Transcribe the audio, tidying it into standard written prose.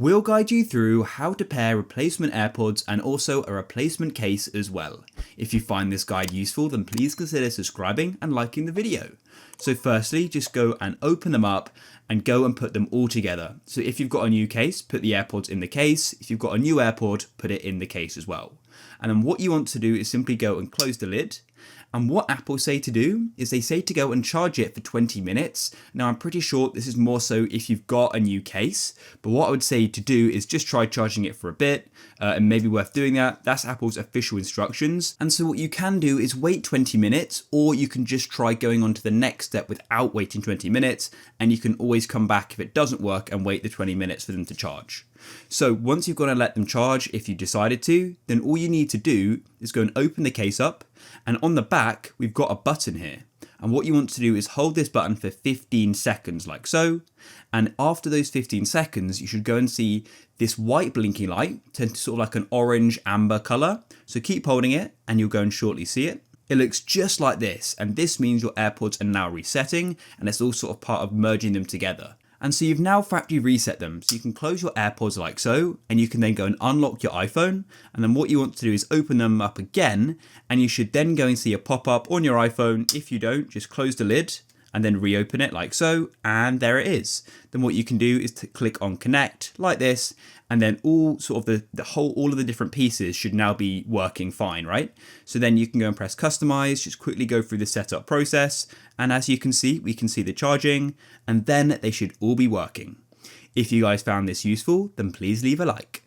We'll guide you through how to pair replacement AirPods and also a replacement case as well. If you find this guide useful, then please consider subscribing and liking the video. So firstly, just go and open them up and go and put them all together. So if you've got a new case, put the AirPods in the case. If you've got a new AirPod, put it in the case as well. And then what you want to do is simply go and close the lid. And what Apple say to do is they say to go and charge it for 20 minutes. Now I'm pretty sure this is more so if you've got a new case, but what I would say to do is just try charging it for a bit. It may be worth doing that. That's Apple's official instructions. And so what you can do is wait 20 minutes, or you can just try going on to the next step without waiting 20 minutes. And you can always come back if it doesn't work and wait the 20 minutes for them to charge. So once you've gone and let them charge, if you decided to, then all you need to do is go and open the case up, and on the back, we've got a button here. And what you want to do is hold this button for 15 seconds like so. And after those 15 seconds, you should go and see this white blinking light turn to sort of like an orange amber color. So keep holding it and you'll go and shortly see it. It looks just like this, and this means your AirPods are now resetting, and it's all sort of part of merging them together. And so you've now factory reset them. So you can close your AirPods like so, and you can then go and unlock your iPhone. And then what you want to do is open them up again, and you should then go and see a pop-up on your iPhone. If you don't, just close the lid and then reopen it like so, and there it is. Then what you can do is to click on connect like this, and then all sort of all of the different pieces should now be working fine, right? So then you can go and press customize, just quickly go through the setup process. And as you can see, we can see the charging, and then they should all be working. If you guys found this useful, then please leave a like.